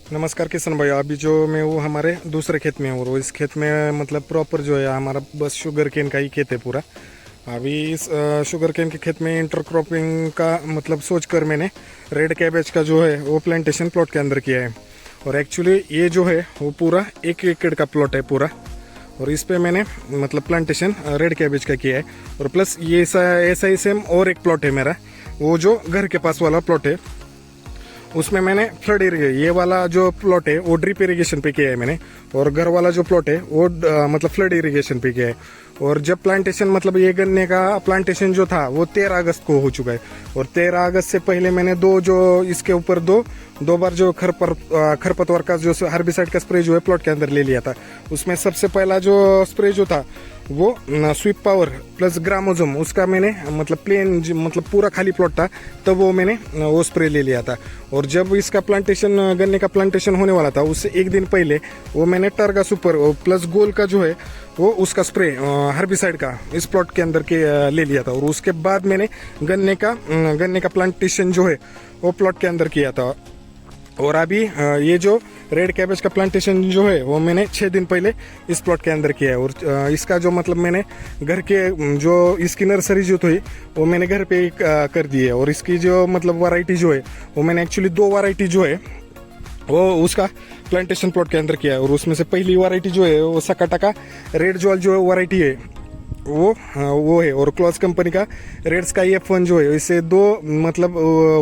नमस्कार किशन भाई। अभी जो मैं वो हमारे दूसरे खेत में हूँ और इस खेत में मतलब प्रॉपर जो है हमारा बस शुगर केन का ही खेत है पूरा। अभी इस शुगर केन के खेत में इंटरक्रॉपिंग का मतलब सोच कर मैंने रेड कैबेज का जो है वो प्लांटेशन प्लॉट के अंदर किया है। और एक्चुअली ये जो है वो पूरा 1 एकड़ का प्लॉट है पूरा। और इस पे मैंने मतलब प्लांटेशन रेड कैबेज का किया है। और प्लस ये ऐसा ही सेम और एक प्लॉट है मेरा, वो जो घर के पास वाला प्लॉट है, उसमें मैंने फ्लड इरिगेशन, ये वाला जो प्लॉट है वो ड्रिप इरिगेशन पे किया है मैंने। और घर वाला जो प्लॉट है वो मतलब फ्लड इरिगेशन पे किया है। और जब प्लांटेशन मतलब ये गन्ने का प्लांटेशन जो था वो 13 अगस्त को हो चुका है। और 13 अगस्त से पहले मैंने इसके ऊपर दो बार जो खरपतवार का जो हर्बिसाइड का स्प्रे जो है प्लॉट के अंदर ले लिया था। उसमें सबसे पहला जो स्प्रे जो था वो स्वीप पावर प्लस ग्रामोजोम, उसका मैंने मतलब मतलब पूरा खाली प्लॉट था तब वो मैंने वो स्प्रे ले लिया था। और जब इसका प्लांटेशन गन्ने का प्लांटेशन होने वाला था उससे एक दिन पहले वो मैंने टर्गा सुपर प्लस गोल का जो है वो उसका स्प्रे हर्बिसाइड का इस प्लॉट के अंदर के ले लिया था। और उसके बाद मैंने गन्ने का प्लांटेशन जो है वो प्लॉट के अंदर किया था। और अभी ये जो रेड कैबेज का प्लांटेशन जो है वो मैंने 6 दिन पहले इस प्लॉट के अंदर किया है। और इसका जो मतलब मैंने घर के जो इसकी नर्सरी जो थी वो मैंने घर पे कर दी है। और इसकी जो मतलब वैरायटी जो है वो मैंने एक्चुअली 2 वैरायटी जो है वो उसका प्लांटेशन प्लॉट के अंदर किया है। और उसमें से पहली वैरायटी जो है वो सकाटा रेड जॉल जो वैरायटी है वो है। और क्लॉज कंपनी का रेड स्काई F1 जो है, इससे 2 मतलब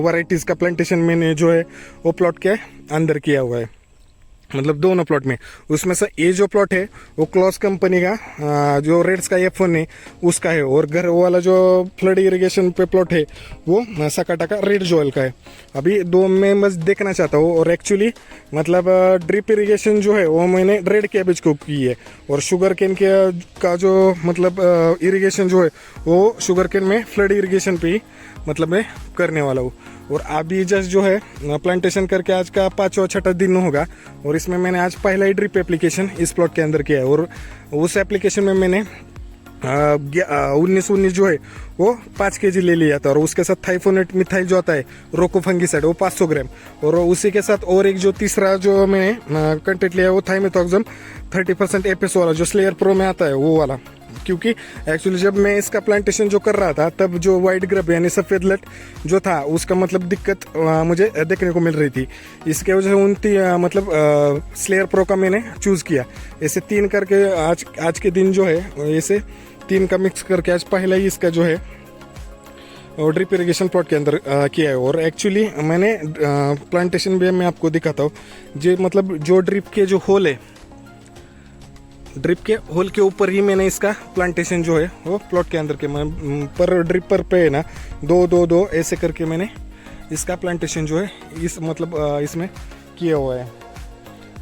वैरायटीज का प्लांटेशन मैंने जो है वो प्लॉट के अंदर किया हुआ है, मतलब दोनों प्लॉट में। उसमें से ये जो प्लॉट है वो क्लॉज कंपनी का जो रेड स्काई F1 है उसका है। और घर वाला जो फ्लड इरिगेशन पे प्लॉट है वो सकाटा का रेड जॉयल का है। अभी 2 में बस देखना चाहता हूँ। और एक्चुअली मतलब ड्रिप इरिगेशन जो है वो मैंने रेड कैबेज को की है। और शुगर केन का जो मतलब इरिगेशन जो है वो शुगर केन में फ्लड इरिगेशन पे ही मतलब मैं करने वाला हूँ। और अभी जस्ट जो है प्लांटेशन करके आज का 5वां-6वां दिन होगा। और इसमें मैंने आज पहला ही ड्रिप एप्लीकेशन इस प्लॉट के अंदर किया है। और उस एप्लीकेशन में मैंने 19 जो है वो 5 kg ले लिया था। और उसके साथ थाइफोनेट मिथाइल जो आता है रोको फंगिसाइड वो 500 ग्राम। और उसी के साथ और एक जो तीसरा जो मैंने कंटेंट लिया है वो थाइमेथॉक्सम 30% एपीएस वाला जो स्लेयर प्रो में आता है वो वाला। क्योंकि एक्चुअली जब मैं इसका प्लांटेशन जो कर रहा था तब जो वाइट ग्रब यानी सफ़ेद लट जो था उसका मतलब दिक्कत मुझे देखने को मिल रही थी। इसके वजह से मतलब स्लेयर प्रो का मैंने चूज़ किया। ऐसे 3 करके आज के दिन जो है ऐसे 3 का मिक्स करके आज पहला ही इसका जो है और ड्रिप इरिगेशन प्लॉट के अंदर किया है। और एक्चुअली मैंने प्लांटेशन भी मैं आपको दिखाता हूँ। जो मतलब जो ड्रिप के जो होल है, ड्रिप के होल के ऊपर ही मैंने इसका प्लांटेशन जो है वो प्लॉट के अंदर के पर ड्रिप पर पे है ना 2-2-2 ऐसे करके मैंने इसका प्लांटेशन जो है इस मतलब इसमें किया हुआ है।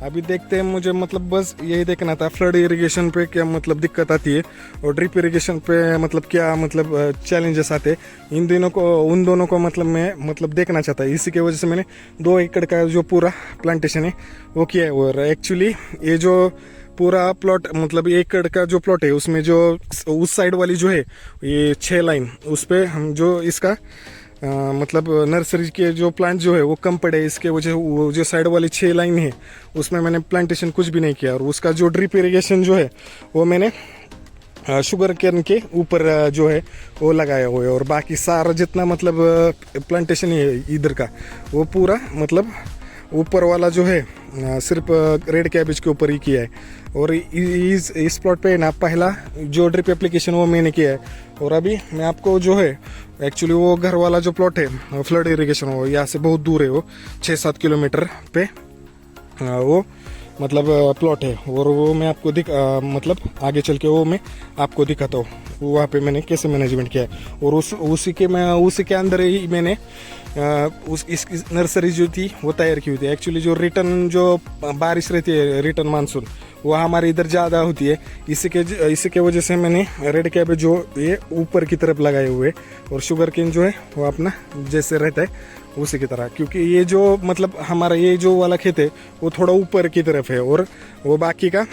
अभी देखते हैं, मुझे मतलब बस यही देखना था फ्लड इरिगेशन पे क्या मतलब दिक्कत आती है और ड्रिप इरिगेशन पे मतलब क्या मतलब चैलेंजेस आते हैं। उन दोनों को मतलब मैं मतलब देखना चाहता है। इसी के वजह से मैंने 2 एकड़ का जो पूरा प्लांटेशन है वो किया है। और एक्चुअली ये जो पूरा प्लॉट मतलब 1 एकड़ का जो प्लॉट है उसमें जो उस साइड वाली जो है ये 6 लाइन उस पे हम जो इसका मतलब नर्सरी के जो प्लांट जो है वो कम पड़े, इसके वजह वो जो साइड वाली 6 लाइन है उसमें मैंने प्लांटेशन कुछ भी नहीं किया। और उसका जो ड्रिप इरिगेशन जो है वो मैंने शुगर केन के ऊपर जो है वो लगाया हुआ है। और बाकी सारा जितना मतलब प्लांटेशन है इधर का वो पूरा मतलब ऊपर वाला जो है सिर्फ रेड कैबेज के ऊपर ही किया है। और इस प्लॉट पे ना पहला जो ड्रिप एप्लीकेशन वो मैंने किया है। और अभी मैं आपको जो है एक्चुअली वो घर वाला जो प्लॉट है फ्लड इरिगेशन वो यहाँ से बहुत दूर है, वो 6-7 किलोमीटर पे वो मतलब प्लॉट है। और वो मैं आपको मतलब आगे चल के वो मैं आपको दिखाता हूँ वहाँ पे मैंने कैसे मैनेजमेंट किया है। और उसी के अंदर ही मैंने इसकी नर्सरी जो थी वो तैयार की हुई थी। एक्चुअली जो रिटर्न जो बारिश रहती है रिटर्न मानसून वो हमारे इधर ज़्यादा होती है। इसी के वजह से मैंने रेड कैबेज जो ये ऊपर की तरफ लगाए हुए और शुगर केन जो है वो अपना जैसे रहता है उसी की तरह। क्योंकि ये जो मतलब हमारा ये जो वाला खेत है वो थोड़ा ऊपर की तरफ है और वो बाकी का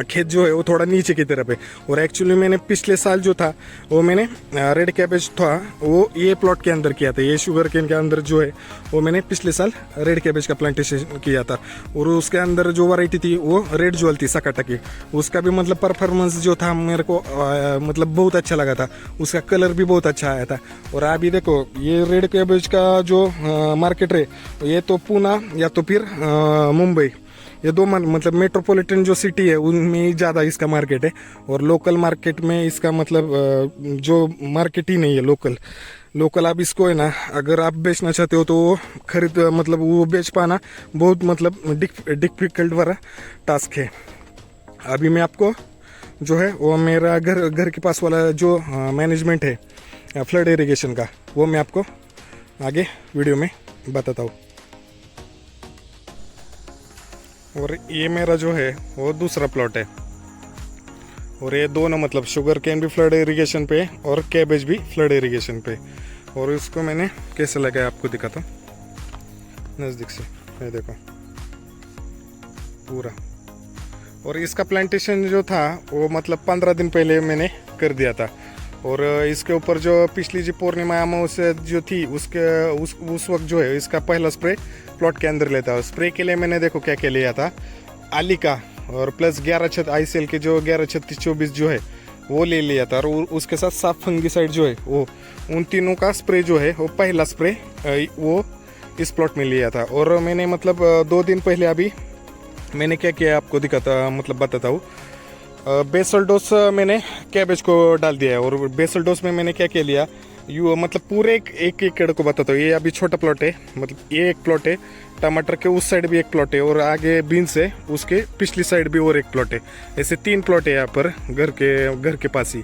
खेत जो है वो थोड़ा नीचे की तरफ है। और एक्चुअली मैंने पिछले साल जो था वो मैंने रेड कैबेज था वो ये प्लॉट के अंदर किया था, ये शुगर केन के अंदर जो है वो मैंने पिछले साल रेड कैबेज का प्लांटेशन किया था। और उसके अंदर जो वैरायटी थी वो रेड ज्वेल थी सकाटा की। उसका भी मतलब परफॉर्मेंस जो था मेरे को मतलब बहुत अच्छा लगा था, उसका कलर भी बहुत अच्छा आया था। और अभी देखो ये रेड कैबेज का जो मार्केट है ये तो पूना या तो फिर मुंबई, ये दो मतलब मेट्रोपॉलिटन जो सिटी है उनमें ज़्यादा इसका मार्केट है। और लोकल मार्केट में इसका मतलब जो मार्केट ही नहीं है लोकल आप इसको है ना अगर आप बेचना चाहते हो तो वो खरीद मतलब वो बेच पाना बहुत मतलब डिफिकल्ट वाला टास्क है। अभी मैं आपको जो है वो मेरा घर के पास वाला जो मैनेजमेंट है फ्लड इरिगेशन का वो मैं आपको आगे वीडियो में बताता हूँ। और ये मेरा जो है वो दूसरा प्लॉट है। और ये दोनों मतलब शुगर कैन भी फ्लड इरिगेशन पे और कैबेज भी फ्लड इरिगेशन पे। और इसको मैंने कैसे लगाया आपको दिखाता हूँ नज़दीक से, ये देखो पूरा। और इसका प्लांटेशन जो था वो मतलब 15 दिन पहले मैंने कर दिया था। और इसके ऊपर जो पिछली जो पूर्णिमा अमावस्या जो थी उस वक्त जो है इसका पहला स्प्रे प्लॉट के अंदर लेता है। स्प्रे के लिए मैंने देखो क्या क्या लिया था, आलिका और प्लस 11 आईसीएल के जो 11-36-24 जो है वो ले लिया था। और उसके साथ साफ फंगीसाइड जो है वो उन तीनों का स्प्रे जो है वो पहला स्प्रे वो इस प्लॉट में लिया था। और मैंने मतलब 2 दिन पहले अभी मैंने क्या किया आपको दिखाता मतलब बताता हूँ। बेसल डोज मैंने कैबेज को डाल दिया है। और बेसल डोज में मैंने क्या क्या लिया मतलब पूरे एक एकड़ को बताता हूँ। ये अभी छोटा प्लॉट है, मतलब ये एक प्लॉट है, टमाटर के उस साइड भी एक प्लॉट है और आगे बीन्स है उसके पिछली साइड भी और एक प्लॉट है। ऐसे 3 प्लॉट है यहाँ पर घर के पास ही।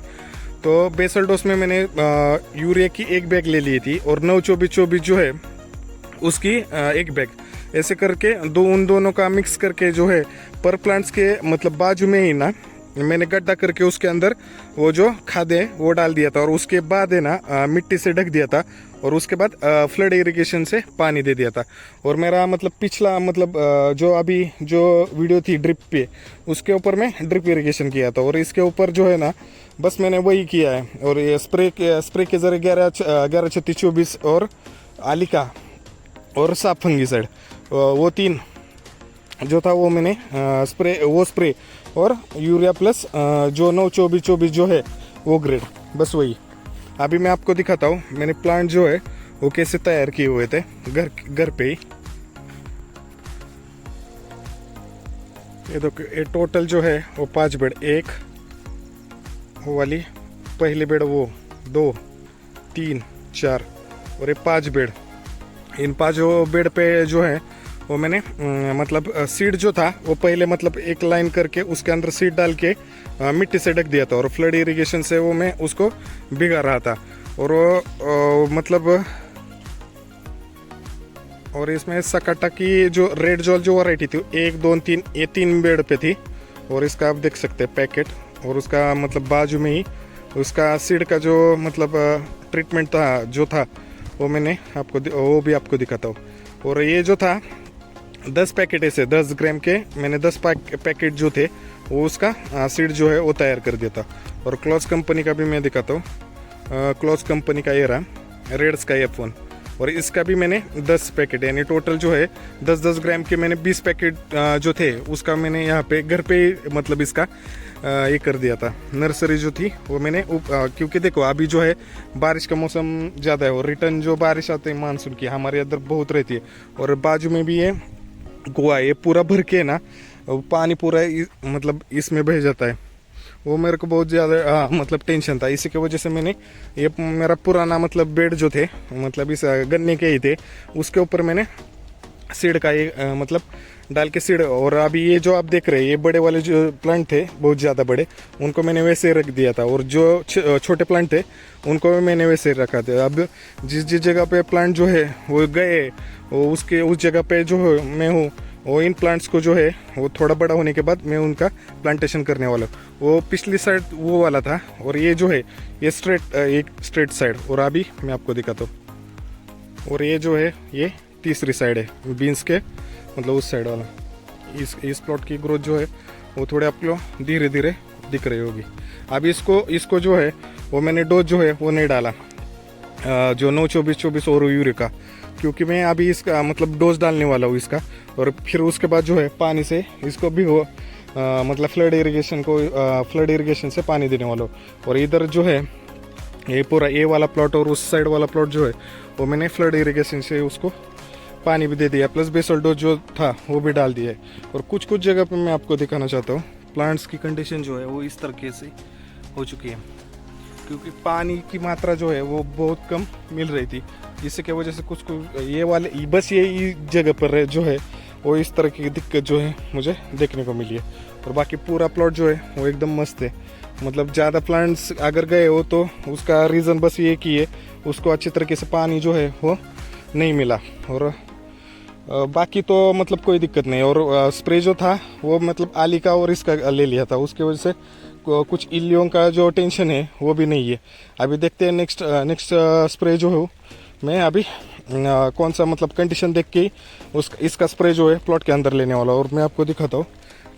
तो बेसल डोज में मैंने यूरिया की 1 बैग ले ली थी और 9-24-24 जो है उसकी 1 बैग, ऐसे करके उन दोनों का मिक्स करके जो है पर प्लांट्स के मतलब बाजू में ही ना मैंने गड्ढा करके उसके अंदर वो जो खाद है वो डाल दिया था। और उसके बाद है ना मिट्टी से ढक दिया था। और उसके बाद फ्लड इरिगेशन से पानी दे दिया था। और मेरा मतलब पिछला मतलब जो अभी जो वीडियो थी ड्रिप पे उसके ऊपर मैं ड्रिप इरिगेशन किया था। और इसके ऊपर जो है ना बस मैंने वही किया है। और ये स्प्रे के जरिए 11-36-24 और आलिका और साफ फंगीसाइड वो 3 जो था वो मैंने स्प्रे और यूरिया प्लस जो 9-24-24 जो है वो ग्रेड, बस वही। अभी मैं आपको दिखाता हूँ मैंने प्लांट जो है वो कैसे तैयार किए हुए थे घर पे ही। ये देखो ये टोटल जो है वो 5 बेड, एक वो वाली पहली बेड, वो 2 3 4 और ये 5 बेड। इन 5 बेड पे जो है वो मैंने मतलब सीड जो था वो पहले मतलब एक लाइन करके उसके अंदर सीड डाल के मिट्टी से ढक दिया था। और फ्लड इरिगेशन से वो मैं उसको भिगा रहा था। और वो मतलब और इसमें सकाटा की जो रेड जॉल जो वैरायटी थी 1 2 3 ये 3 बेड पे थी। और इसका आप देख सकते हैं पैकेट। और उसका मतलब बाजू में ही उसका सीड का जो मतलब ट्रीटमेंट था जो था वो मैंने आपको वो भी आपको दिखाता हूँ। और ये जो था 10 पैकेट ऐसे 10 ग्राम के मैंने 10 पैकेट जो थे वो उसका सीड जो है वो तैयार कर दिया था। और क्लॉज कंपनी का भी मैं दिखाता हूँ। क्लॉज कंपनी का ये रहा रेड स्काई F1। और इसका भी मैंने 10 पैकेट यानी टोटल जो है 10-10 ग्राम के मैंने 20 पैकेट जो थे उसका मैंने यहाँ पे घर पे मतलब इसका ये कर दिया था। नर्सरी जो थी वो मैंने क्योंकि देखो अभी जो है बारिश का मौसम ज़्यादा है और रिटर्न जो बारिश आते हैं मानसून की हमारे इधर बहुत रहती है। और बाजू में भी ये कुआ ये पूरा भर के ना पानी पूरा मतलब इसमें बह जाता है। वो मेरे को बहुत ज़्यादा मतलब टेंशन था। इसी की वजह से मैंने ये मेरा पुराना मतलब बेड जो थे मतलब इस गन्ने के ही थे उसके ऊपर मैंने सीड का ये मतलब डाल के सीड। और अभी ये जो आप देख रहे हैं ये बड़े वाले जो प्लांट थे बहुत ज़्यादा बड़े उनको मैंने वैसे रख दिया था। और जो छोटे प्लांट थे उनको मैंने वैसे रखा था। अब जिस जगह पे प्लांट जो है वो गए वो उस जगह पे जो मैं हूँ वो इन प्लांट्स को जो है वो थोड़ा बड़ा होने के बाद मैं उनका प्लांटेशन करने वाला हूँ। वो पिछली साइड वो वाला था और ये जो है ये स्ट्रेट साइड। और अभी मैं आपको दिखाता हूँ। और ये जो है ये तीसरी साइड है बीन्स के मतलब उस साइड वाला। इस प्लॉट की ग्रोथ जो है वो थोड़े आपको धीरे धीरे दिख रही होगी। अभी इसको जो है वो मैंने डोज जो है वो नहीं डाला, जो 9-24-24 और यूरिया का, क्योंकि मैं अभी इसका मतलब डोज डालने वाला हूँ इसका। और फिर उसके बाद जो है पानी से इसको भी हो मतलब फ्लड इरिगेशन से पानी देने वाला हूँ। और इधर जो है ये पूरा ए वाला प्लॉट और उस साइड वाला प्लॉट जो है वो मैंने फ्लड इरिगेशन से उसको पानी भी दे दिया, प्लस बेसल डोज जो था वो भी डाल दिया है। और कुछ जगह पे मैं आपको दिखाना चाहता हूँ प्लांट्स की कंडीशन जो है वो इस तरीके से हो चुकी है, क्योंकि पानी की मात्रा जो है वो बहुत कम मिल रही थी, जिसकी वजह से कुछ ये वाले बस ये जगह पर जो है वो इस तरह की दिक्कत जो है मुझे देखने को मिली है। और बाकी पूरा प्लॉट जो है वो एकदम मस्त है। मतलब ज़्यादा प्लांट्स अगर गए हो तो उसका रीज़न बस ये कि उसको अच्छी तरीके से पानी जो है वो नहीं मिला। और बाकी तो मतलब कोई दिक्कत नहीं। और स्प्रे जो था वो मतलब आली का और इसका ले लिया था, उसकी वजह से कुछ इल्लियों का जो टेंशन है वो भी नहीं है। अभी देखते हैं नेक्स्ट स्प्रे जो है मैं अभी कौन सा मतलब कंडीशन देख के इसका स्प्रे जो है प्लॉट के अंदर लेने वाला। और मैं आपको दिखाता हूँ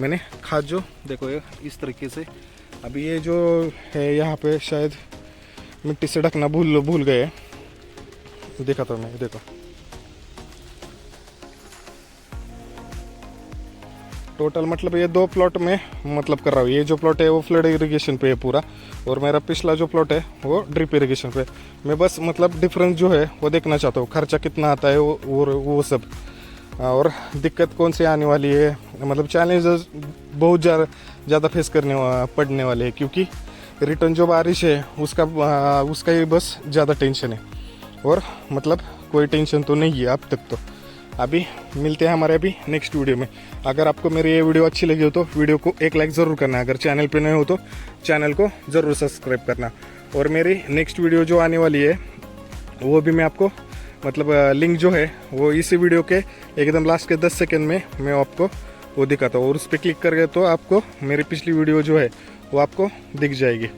मैंने खाद जो देखो ये इस तरीके से, अभी ये जो है यहाँ पे शायद मिट्टी से ढकना भूल गए, दिखाता हूँ मैं, देखो टोटल मतलब ये 2 प्लॉट में मतलब कर रहा हूँ। ये जो प्लॉट है वो फ्लड इरिगेशन पे है पूरा, और मेरा पिछला जो प्लॉट है वो ड्रिप इरिगेशन पे। मैं बस मतलब डिफरेंस जो है वो देखना चाहता हूँ, खर्चा कितना आता है वो सब, और दिक्कत कौन सी आने वाली है। मतलब चैलेंजेस बहुत ज़्यादा फेस पड़ने वाले हैं, क्योंकि रिटर्न जो बारिश है उसका ही बस ज़्यादा टेंशन है। और मतलब कोई टेंशन तो नहीं है अब तक। तो अभी मिलते हैं हमारे अभी नेक्स्ट वीडियो में। अगर आपको मेरी ये वीडियो अच्छी लगी हो तो वीडियो को एक लाइक ज़रूर करना, अगर चैनल पे नए हो तो चैनल को ज़रूर सब्सक्राइब करना। और मेरी नेक्स्ट वीडियो जो आने वाली है वो भी मैं आपको मतलब लिंक जो है वो इसी वीडियो के एकदम लास्ट के 10 सेकेंड में मैं आपको वो दिखाता हूँ, और उस पर क्लिक करके तो आपको मेरी पिछली वीडियो जो है वो आपको दिख जाएगी।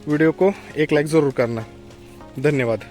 वीडियो को एक लाइक ज़रूर करना। धन्यवाद।